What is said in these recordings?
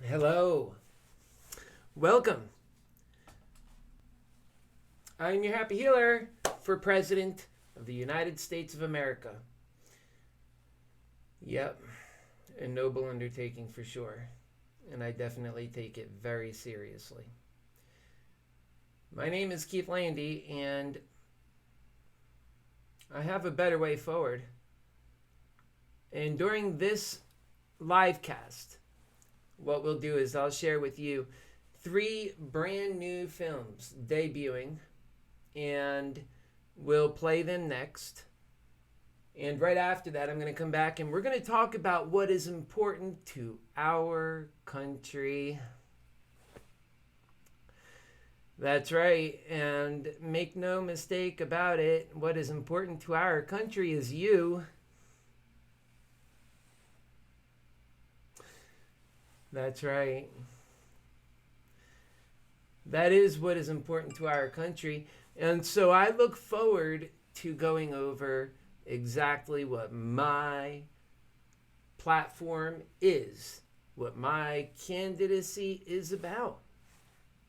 Hello. Welcome. I'm your happy healer for President of the United States of America. Yep, a noble undertaking for sure, and I definitely take it very seriously. My name is Keith Landy, and I have a better way forward. And during this live cast, what we'll do is I'll share with you 3 brand new films debuting, and we'll play them next. And right after that, I'm going to come back and we're going to talk about what is important to our country. That's right. And make no mistake about it, what is important to our country is you. That's right. That is what is important to our country. And so I look forward to going over exactly what my platform is, what my candidacy is about.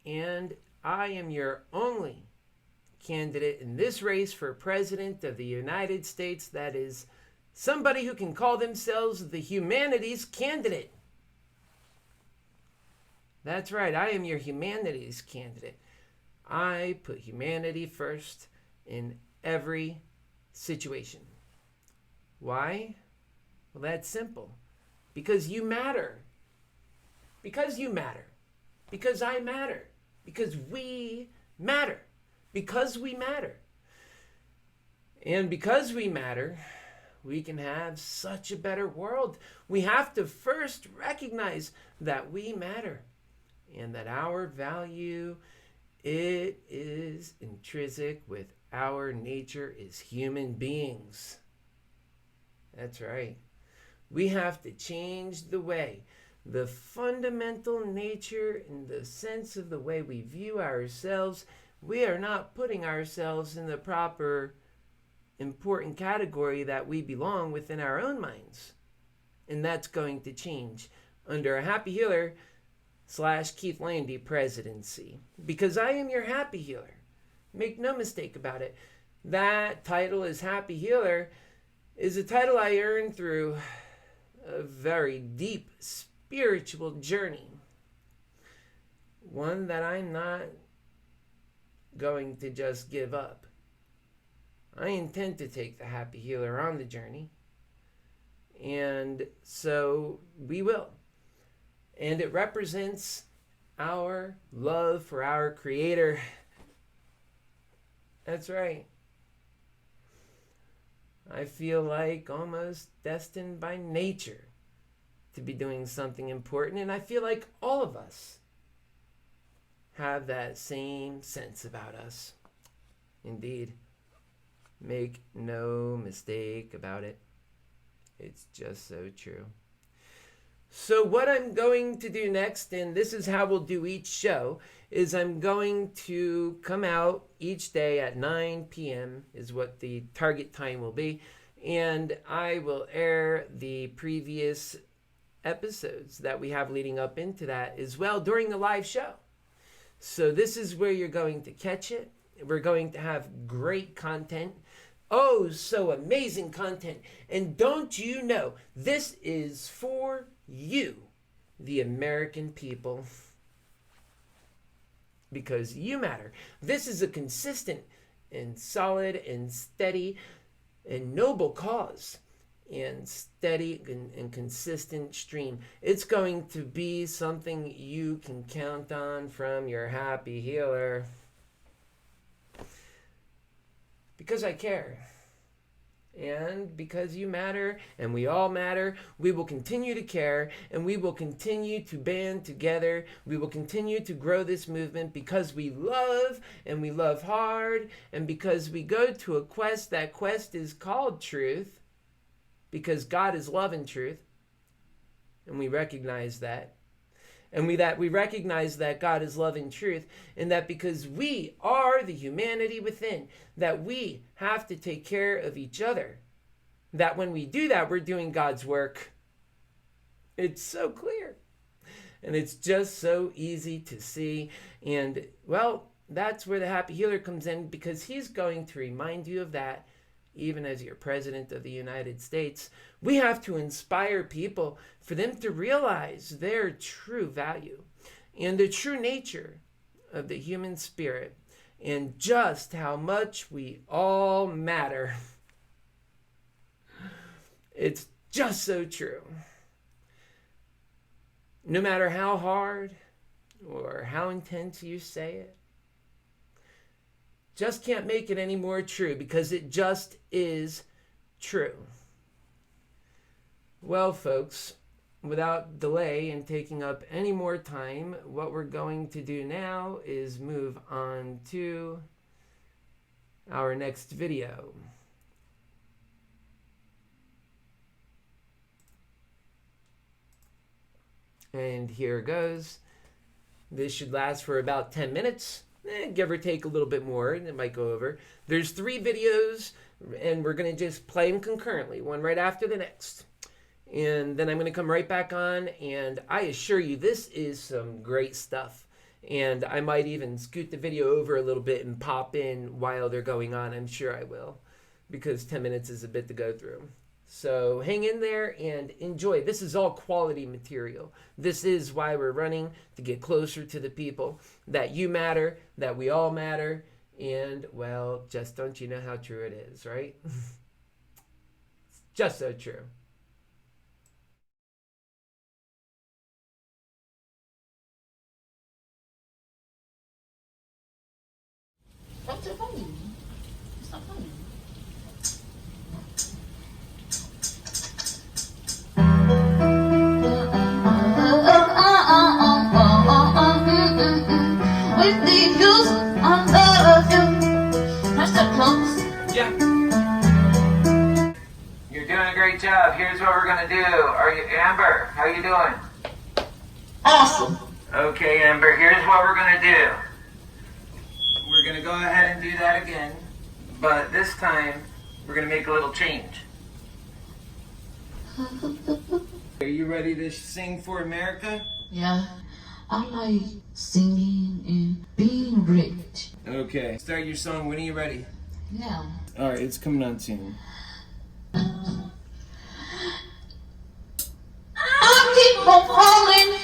And I am your only candidate in this race for President of the United States that is somebody who can call themselves the humanities candidate. That's right, I am your humanities candidate. I put humanity first in every situation. Why? Well, that's simple. Because you matter. Because you matter. Because I matter. Because we matter. Because we matter. And because we matter, we can have such a better world. We have to first recognize that we matter. And that our value, it is intrinsic with our nature as human beings. That's right. We have to change the way, the fundamental nature and the sense of the way we view ourselves. We are not putting ourselves in the proper important category that we belong within our own minds. And that's going to change under a happy healer / Keith Landy presidency, because I am your happy healer. Make no mistake about it. That title as happy healer is a title I earned through a very deep spiritual journey. One that I'm not going to just give up. I intend to take the happy healer on the journey. And so we will. And it represents our love for our Creator. That's right. I feel like almost destined by nature to be doing something important. And I feel like all of us have that same sense about us. Indeed. Make no mistake about it. It's just so true. So what I'm going to do next, and this is how we'll do each show, is I'm going to come out each day at 9 p.m. is what the target time will be. And I will air the previous episodes that we have leading up into that as well during the live show. So this is where you're going to catch it. We're going to have great content. Oh, so amazing content. And don't you know, this is for you, the American people, because you matter. This is a consistent and solid and steady and noble cause and steady and consistent stream. It's going to be something you can count on from your happy healer, because I care. And because you matter, and we all matter, we will continue to care, and we will continue to band together. We will continue to grow this movement because we love, and we love hard, and because we go to a quest. That quest is called truth, because God is love and truth, and we recognize that. And we recognize that God is love and truth, and that because we are the humanity within, that we have to take care of each other. That when we do that, we're doing God's work. It's so clear. And it's just so easy to see. And, well, that's where the Happy Healer comes in, because he's going to remind you of that. Even as your president of the United States, we have to inspire people for them to realize their true value and the true nature of the human spirit and just how much we all matter. It's just so true. No matter how hard or how intense you say it, just can't make it any more true, because it just is true. Well, folks, without delay and taking up any more time, what we're going to do now is move on to our next video. And here goes. This should last for about 10 minutes. Give or take a little bit more, and it might go over. There's 3 videos, and we're going to just play them concurrently, one right after the next. And then I'm going to come right back on, and I assure you this is some great stuff. And I might even scoot the video over a little bit and pop in while they're going on. I'm sure I will, because 10 minutes is a bit to go through. So hang in there and enjoy. This is all quality material. This is why we're running, to get closer to the people, that you matter, that we all matter, and, well, just don't you know how true it is, right? It's just so true. What's so funny? It's not funny. With the views on the view. That's the close. Yeah. You're doing a great job. Here's what we're going to do. Are you, Amber, how you doing? Awesome. Okay, Amber, here's what we're going to do. We're going to go ahead and do that again, but this time we're going to make a little change. Are you ready to sing for America? Yeah, I like singing and being rich. Okay. Start your song. When are you ready? Yeah. All right, it's coming on soon. I keep on falling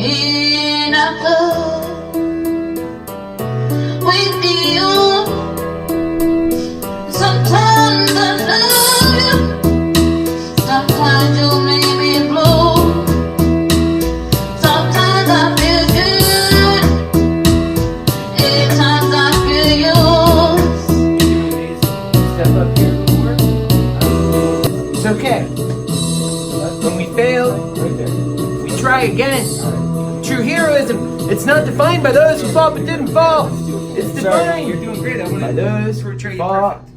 in love with you. Sometimes I love you, sometimes you make me blue. Sometimes I feel good, at times I feel yours. Step up here a little more. It's okay. When we fail, we try again. True heroism, it's not defined by those who fought but didn't fall. It's defined. You're doing great. I want by those who fought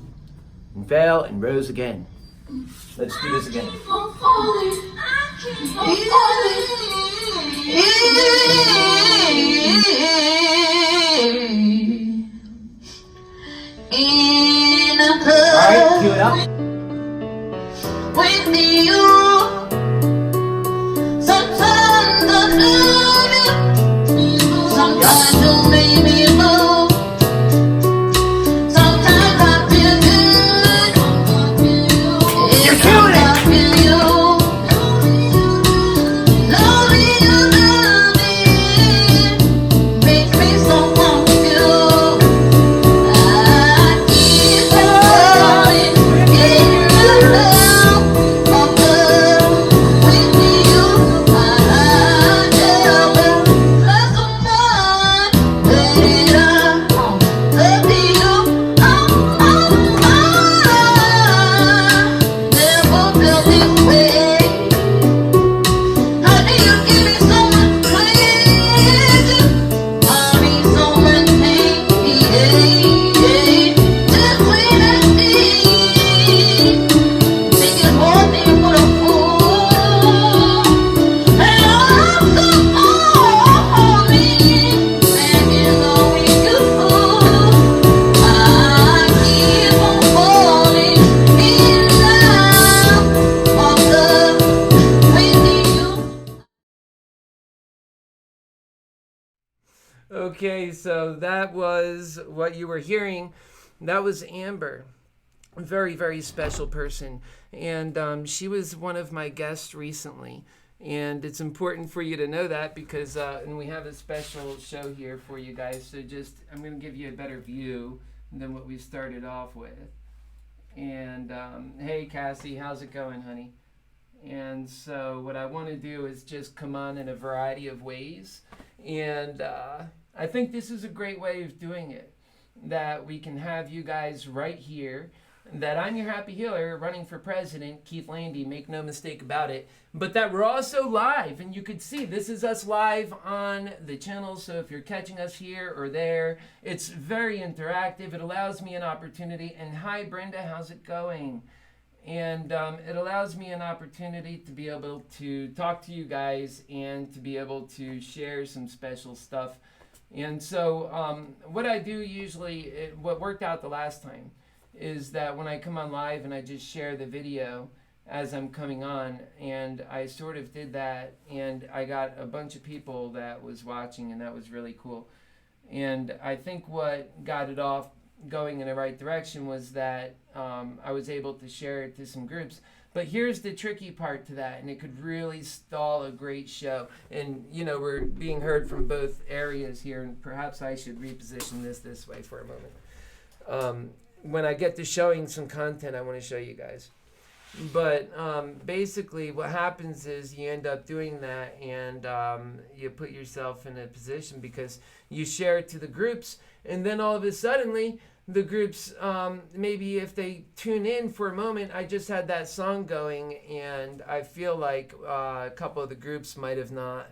and fell and rose again. Let's do this again. Alright, cue it up. With you. Sometimes I love you, sometimes you make me blue. Sometimes I feel good, You're killing it. I feel you. Loving you makes me so want you. I keep on falling in love of the Okay, so that was what you were hearing. That was Amber. A very, very special person. And she was one of my guests recently. And it's important for you to know that because and we have a special show here for you guys. So just, I'm going to give you a better view than what we started off with. And hey, Cassie, how's it going, honey? And so what I want to do is just come on in a variety of ways. And I think this is a great way of doing it. That we can have you guys right here. That I'm your happy healer running for president, Keith Landy, make no mistake about it. But that we're also live, and you could see this is us live on the channel. So if you're catching us here or there, it's very interactive. It allows me an opportunity. And hi, Brenda, how's it going? And it allows me an opportunity to be able to talk to you guys and to be able to share some special stuff. And so what I do usually, what worked out the last time, is that when I come on live and I just share the video as I'm coming on, and I sort of did that, and I got a bunch of people that was watching, and that was really cool. And I think what got it off going in the right direction was that I was able to share it to some groups. But here's the tricky part to that, and it could really stall a great show. And, you know, we're being heard from both areas here, and perhaps I should reposition this way for a moment. When I get to showing some content, I want to show you guys. But basically what happens is you end up doing that, and you put yourself in a position because you share it to the groups, and then all of a sudden the groups, maybe if they tune in for a moment, I just had that song going, and I feel like a couple of the groups might have not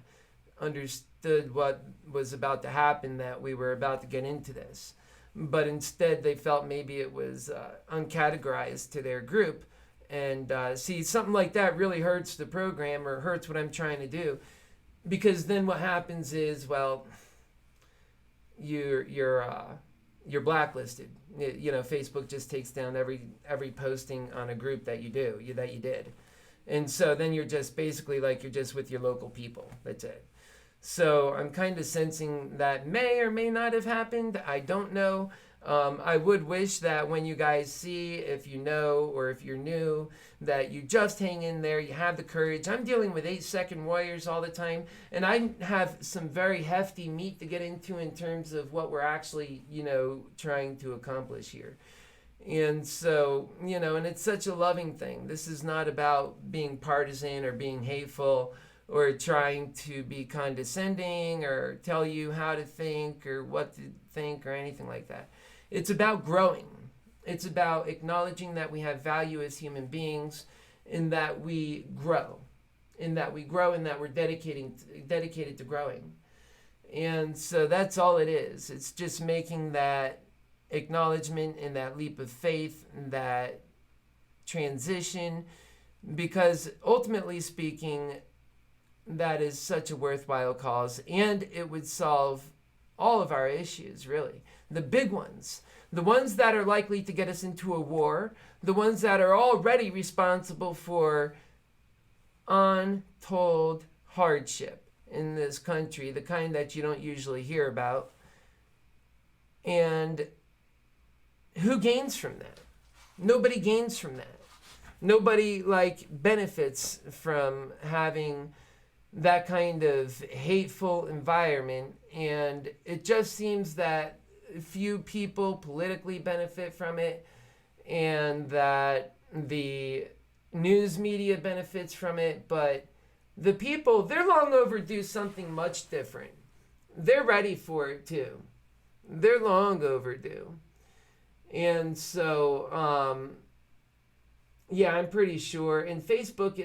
understood what was about to happen, that we were about to get into this. But instead they felt maybe it was uncategorized to their group. And see, something like that really hurts the program, or hurts what I'm trying to do. Because then what happens is, well, you're blacklisted. You know, Facebook just takes down every posting on a group that you did. And so then you're just basically like you're just with your local people. That's it. So I'm kind of sensing that may or may not have happened. I don't know. I would wish that when you guys see, if you know or if you're new, that you just hang in there, you have the courage. I'm dealing with 8-second warriors all the time, and I have some very hefty meat to get into in terms of what we're actually, you know, trying to accomplish here. And so, you know, and it's such a loving thing. This is not about being partisan or being hateful or trying to be condescending or tell you how to think or what to think or anything like that. It's about growing. It's about acknowledging that we have value as human beings, and that we grow, and that we're dedicated to growing. And so that's all it is. It's just making that acknowledgement and that leap of faith and that transition, because ultimately speaking, that is such a worthwhile cause, and it would solve all of our issues, really. The big ones, the ones that are likely to get us into a war, the ones that are already responsible for untold hardship in this country, the kind that you don't usually hear about. And who gains from that? Nobody gains from that. Nobody benefits from having that kind of hateful environment, and it just seems that few people politically benefit from it, and that the news media benefits from it, but the people, they're long overdue something much different. They're ready for it too. They're long overdue. And so, yeah, I'm pretty sure. And Facebook,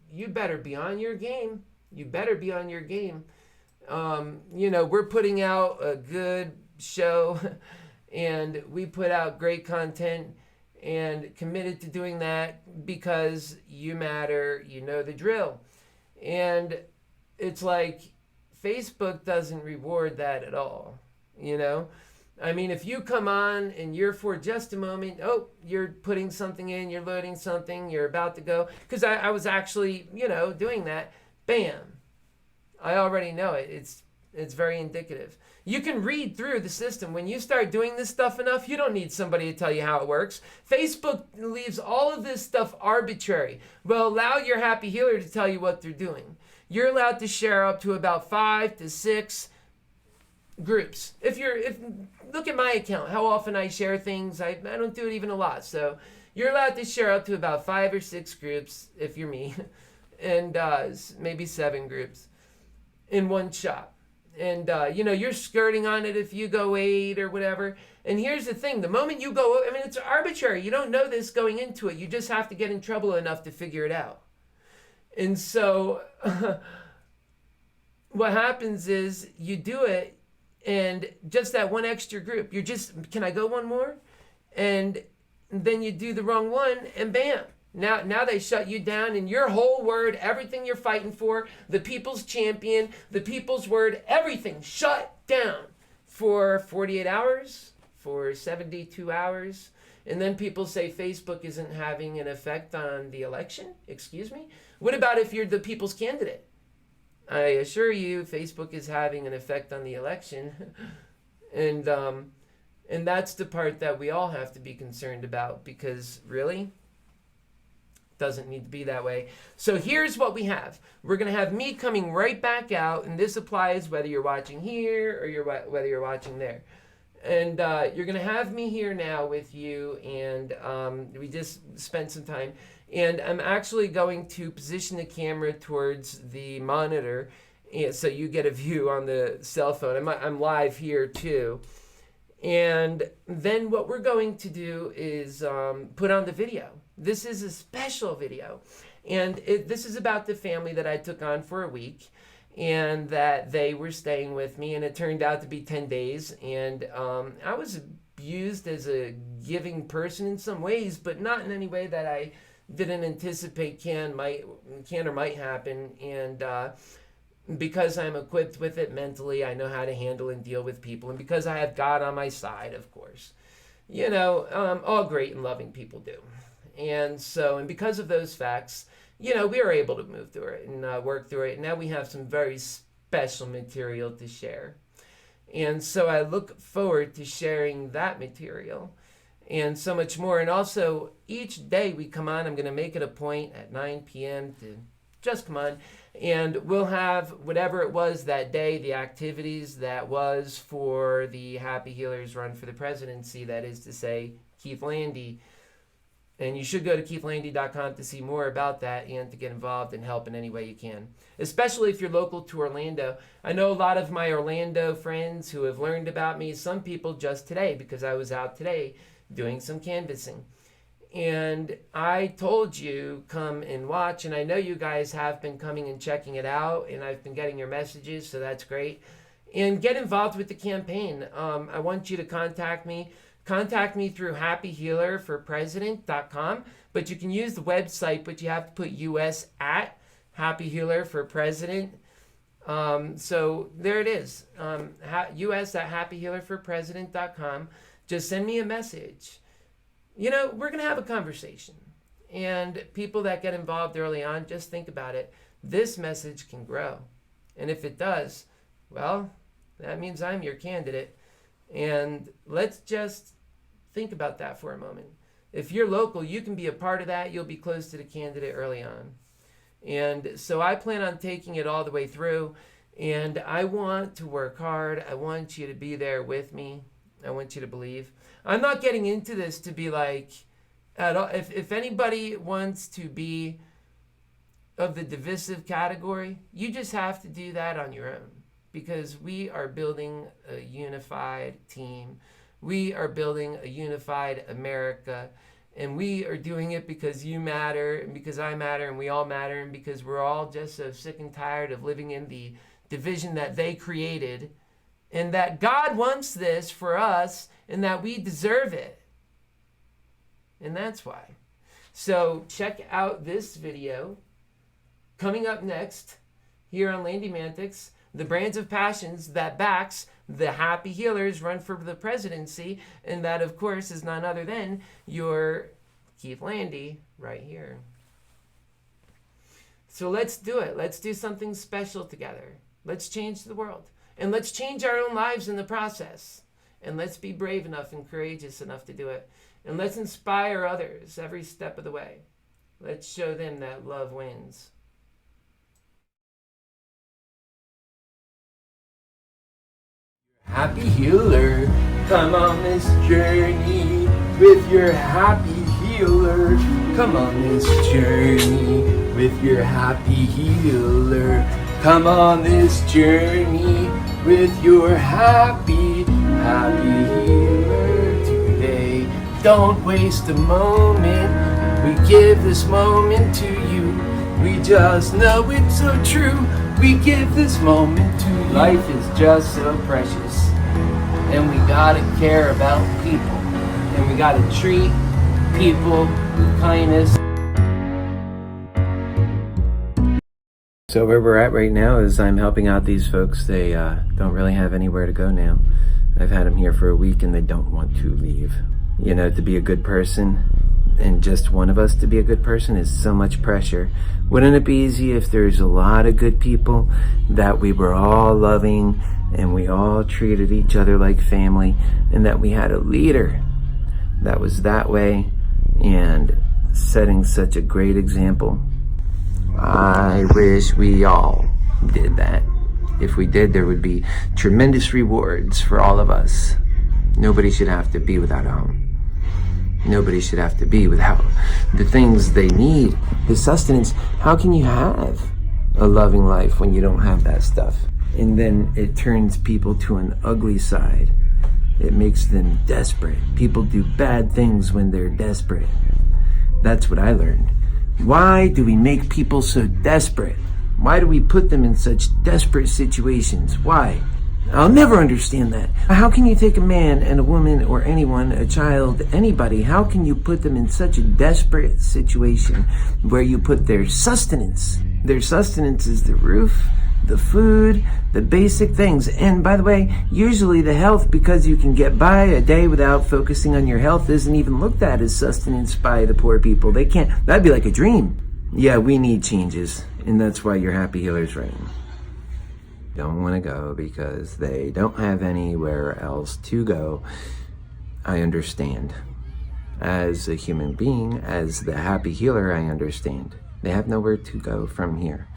you better be on your game. You better be on your game. You know, we're putting out a good show, and we put out great content, and committed to doing that because you matter, you know the drill. And it's like Facebook doesn't reward that at all, you know? I mean, if you come on and you're for just a moment, you're putting something in, you're loading something, you're about to go. Because I was actually, you know, doing that. Bam. I already know it. It's very indicative. You can read through the system. When you start doing this stuff enough, you don't need somebody to tell you how it works. Facebook leaves all of this stuff arbitrary. Well, allow your happy healer to tell you what they're doing. You're allowed to share up to about 5 to 6 groups. If look at my account, how often I share things. I don't do it even a lot. So you're allowed to share up to about 5 or 6 groups if you're me, and maybe 7 groups in one shot. And you're skirting on it if you go 8 or whatever. And here's the thing: the moment you go, it's arbitrary. You don't know this going into it. You just have to get in trouble enough to figure it out. And so what happens is you do it. And just that one extra group, can I go one more? And then you do the wrong one, and bam. Now they shut you down, and your whole word, everything you're fighting for, the people's champion, the people's word, everything shut down for 48 hours, for 72 hours. And then people say Facebook isn't having an effect on the election. Excuse me? What about if you're the people's candidate? I assure you, Facebook is having an effect on the election. And that's the part that we all have to be concerned about, because really, it doesn't need to be that way. So here's what we have. We're going to have me coming right back out, and this applies whether you're watching here or whether you're watching there. And you're going to have me here now with you, and we just spent some time. And I'm actually going to position the camera towards the monitor, and so you get a view on the cell phone. I'm live here too. And then what we're going to do is put on the video. This is a special video. And this is about the family that I took on for a week, and that they were staying with me. And it turned out to be 10 days. And I was abused as a giving person in some ways, but not in any way that I didn't anticipate can or might happen. And because I'm equipped with it mentally, I know how to handle and deal with people. And because I have God on my side, of course, all great and loving people do. And so, and because of those facts, we were able to move through it and work through it. And now we have some very special material to share. And so I look forward to sharing that material and so much more. And also, each day we come on, I'm going to make it a point at 9 p.m. to just come on. And we'll have whatever it was that day, the activities that was for the Happy Healers Run for the Presidency, that is to say, Keith Landy. And you should go to keithlandy.com to see more about that and to get involved and help in any way you can, especially if you're local to Orlando. I know a lot of my Orlando friends who have learned about me, some people just today, because I was out today doing some canvassing. And I told you, come and watch, and I know you guys have been coming and checking it out, and I've been getting your messages, so that's great. And get involved with the campaign. I want you to contact me. Contact me through happyhealerforpresident.com, but you can use the website, but you have to put US at Happy Healer for President. So there it is, US at happyhealerforpresident.com. Just send me a message. We're going to have a conversation. And people that get involved early on, just think about it. This message can grow. And if it does, well, that means I'm your candidate. And let's just think about that for a moment. If you're local, you can be a part of that. You'll be close to the candidate early on. And so I plan on taking it all the way through. And I want to work hard. I want you to be there with me. I want you to believe. I'm not getting into this to be like, at all. If anybody wants to be of the divisive category, you just have to do that on your own, because we are building a unified team. We are building a unified America, and we are doing it because you matter, and because I matter, and we all matter, and because we're all just so sick and tired of living in the division that they created, and that God wants this for us, and that we deserve it. And that's why. So check out this video coming up next here on Landy Mantics, the brands of passions that backs the Happy Healers Run for the Presidency. And that, of course, is none other than your Keith Landy right here. So let's do it. Let's do something special together. Let's change the world. And let's change our own lives in the process. And let's be brave enough and courageous enough to do it. And let's inspire others every step of the way. Let's show them that love wins. Happy healer, come on this journey with your happy healer. Come on this journey with your happy healer. Come on this journey with your happy healer today. Don't waste a moment. We give this moment to you. We just know it's so true. We give this moment to you. Life is just so precious. And we gotta care about people. And we gotta treat people with kindness. So where we're at right now is I'm helping out these folks. They don't really have anywhere to go now. I've had them here for a week and they don't want to leave. You know, to be a good person, and just one of us to be a good person is so much pressure. Wouldn't it be easy if there's a lot of good people that we were all loving and we all treated each other like family, and that we had a leader that was that way and setting such a great example? I wish we all did that. If we did, there would be tremendous rewards for all of us. Nobody should have to be without a home. Nobody should have to be without the things they need, the sustenance. How can you have a loving life when you don't have that stuff? And then it turns people to an ugly side. It makes them desperate. People do bad things when they're desperate. That's what I learned. Why do we make people so desperate? Why do we put them in such desperate situations? Why? I'll never understand that. How can you take a man and a woman or anyone, a child, anybody, how can you put them in such a desperate situation where you put their sustenance? Their sustenance is the roof, the food, the basic things. And by the way, usually the health, because you can get by a day without focusing on your health, isn't even looked at as sustenance by the poor people. They can't, that'd be like a dream. Yeah, we need changes. And that's why your happy healer's right. Don't want to go because they don't have anywhere else to go. I understand. As a human being, as the happy healer, I understand. They have nowhere to go from here.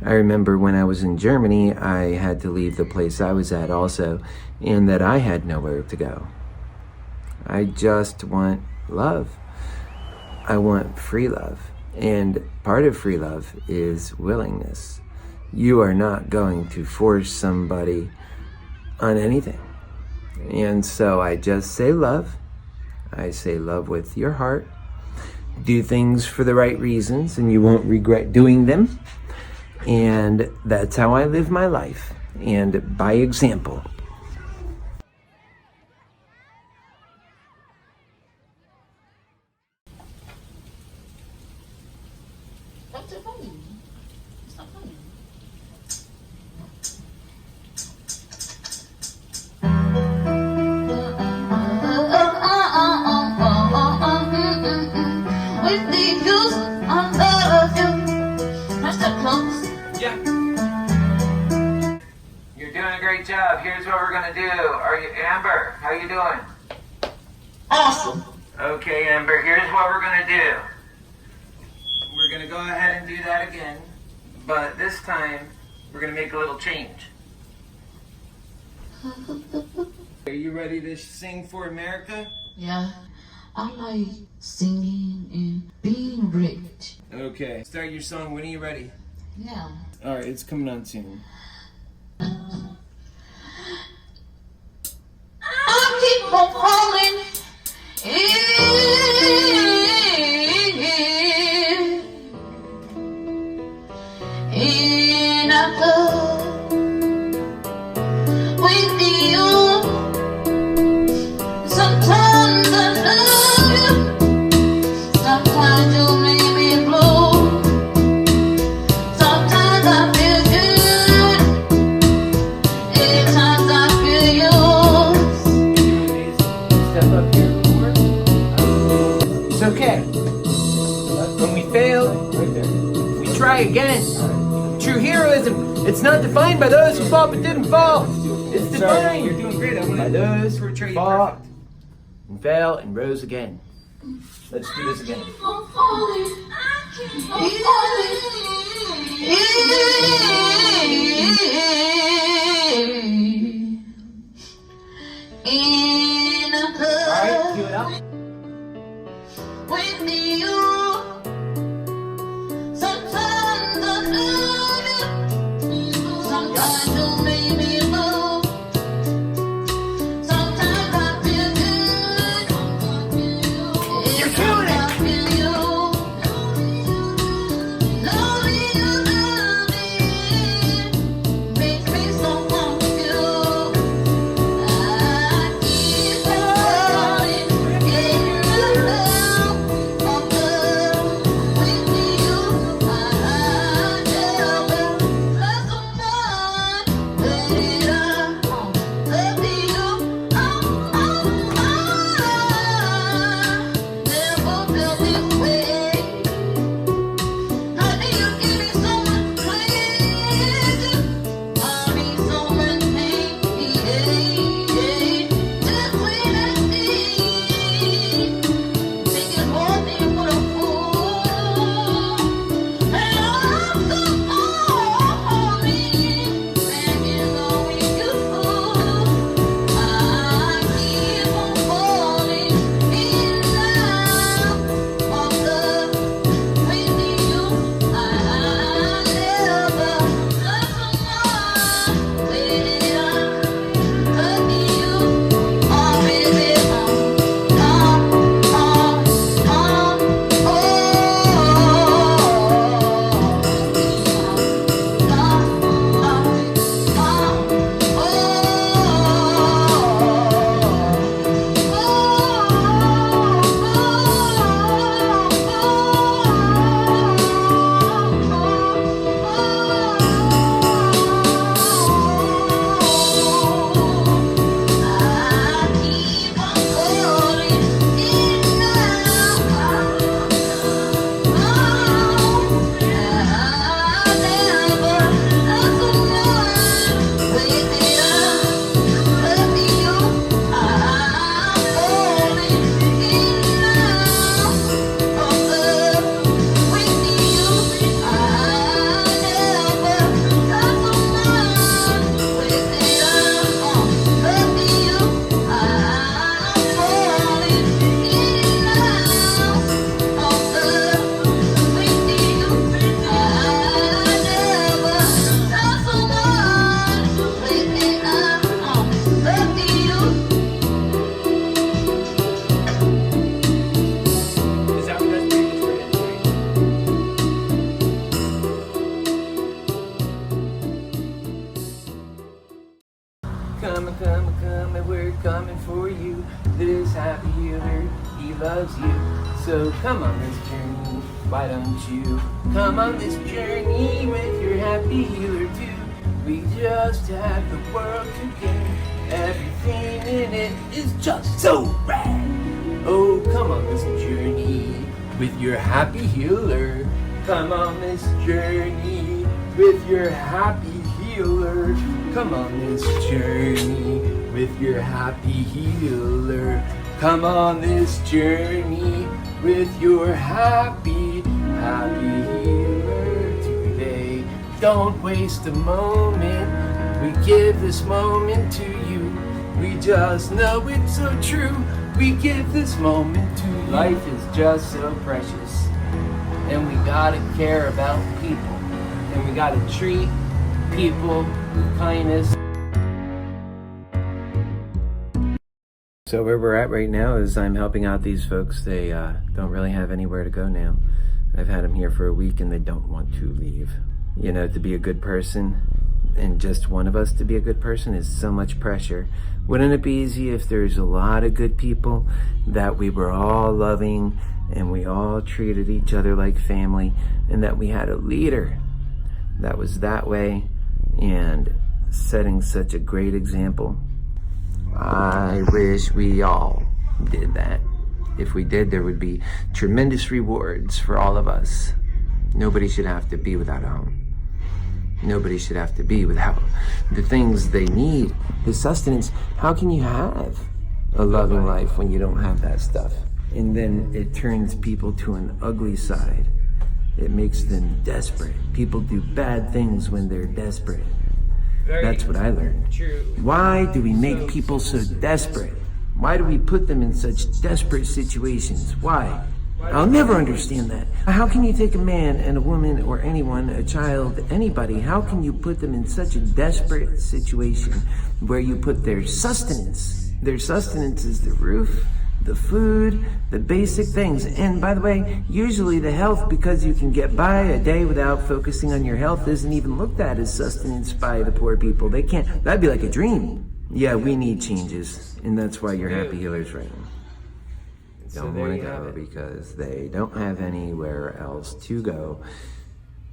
I remember when I was in Germany, I had to leave the place I was at also, and that I had nowhere to go. I just want love. I want free love. And part of free love is willingness. You are not going to force somebody on anything. And so I just say love. I say love with your heart. Do things for the right reasons and you won't regret doing them. And that's how I live my life. And by example. What's it funny? It's not funny. With the juice, I'm better you. That's the close. Yeah. You're doing a great job. Here's what we're gonna do. Are you, Amber? How you doing? Awesome. Okay, Amber. Here's what we're gonna do. We're gonna go ahead and do that again, but this time we're gonna make a little change. Are you ready to sing for America? Yeah, I like singing and being rich. Okay. Start your song. When are you ready? Yeah. All right, it's coming on soon. I keep on falling in love with you. Sometimes I love you, sometimes you make me blue. Sometimes I feel good, at times I feel yours. Step up here. It's okay. When we fail, we try again. True heroism It's not defined by those who fought but didn't fall. It's Sorry, you're defined doing great. I'm by gonna those who portray you fought perfect. and fell and rose again. Let's do this again. In a Alright, cue it up. with you. Sometimes I love you. Sometimes you make me move. Sometimes I feel good. You're killing it. I feel you. Love you, makes me so want you. I keep on falling in love, with you. I never love someone better. Love you. Never felt this way. Honey, you give me so much pleasure. I need so much pain. Just when I think thinking more than what a fool. And I'm so lonely, begging on you. I keep on falling in love, with you. I never love someone better. Love you, always Is that what that's pretty much right? Come, we're coming for you. This happy healer, he loves you. So come on this journey, why don't you come on this journey with your happy healer too? We just have the world together, everything in it is just so rad. Oh, come on this journey with your happy healer. Come on this journey with your happy healer. Come on this journey with your happy healer. Come on this journey with your happy healer today. Don't waste a moment. We give this moment to you. We just know it's so true. We give this moment to you. Life is just so precious. And we gotta care about people. And we gotta treat people with kindness. So where we're at right now is I'm helping out these folks. They don't really have anywhere to go now. I've had them here for a week and they don't want to leave. You know, to be a good person, and just one of us to be a good person is so much pressure. Wouldn't it be easy if there's a lot of good people that we were all loving and we all treated each other like family, and that we had a leader that was that way and setting such a great example? I wish we all did that. If we did, there would be tremendous rewards for all of us. Nobody should have to be without a home. Nobody should have to be without the things they need, the sustenance. How can you have a loving life when you don't have that stuff? And then it turns people to an ugly side. It makes them desperate. People do bad things when they're desperate. That's what I learned. True. Why do we make people so desperate? Why do we put them in such desperate situations? Why? I'll never understand that. How can you take a man and a woman or anyone, a child, anybody, how can you put them in such a desperate situation where you put their sustenance? Their sustenance is the roof, the food, the basic things. And by the way, usually the health, because you can get by a day without focusing on your health, isn't even looked at as sustenance by the poor people. They can't, that'd be like a dream. Yeah, we need changes. And that's why you're happy healers right now. Don't want to go because they don't have anywhere else to go.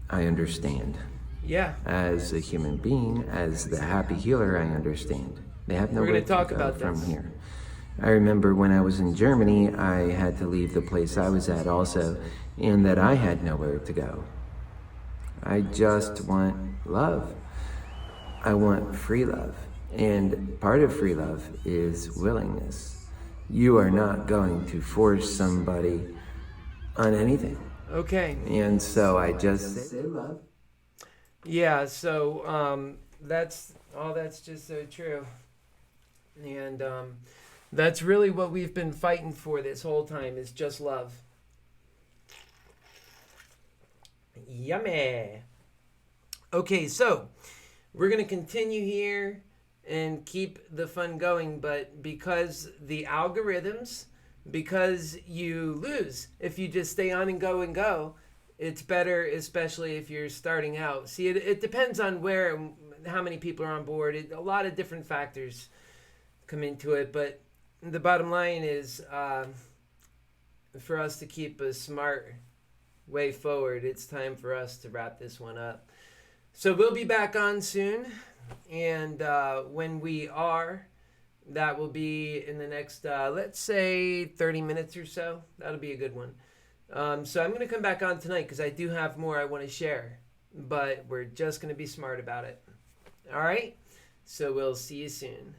I understand. Yeah. As a human being, as the happy healer, I understand. They have nowhere to talk go about from this. here. I remember when I was in Germany, I had to leave the place I was at also, and that I had nowhere to go. I just want love. I want free love. And part of free love is willingness. You are not going to force somebody on anything. Okay. And so I just say love. Yeah, so that's just so true. And that's really what we've been fighting for this whole time is just love. Yummy. Okay, so we're going to continue here and keep the fun going, but because the algorithms, because you lose if you just stay on and go, it's better, especially if you're starting out. See, it depends on where and how many people are on board. A lot of different factors come into it, but the bottom line is for us to keep a smart way forward, it's time for us to wrap this one up. So we'll be back on soon. And when we are, that will be in the next, let's say, 30 minutes or so. That'll be a good one. So I'm going to come back on tonight because I do have more I want to share. But we're just going to be smart about it. All right? So we'll see you soon.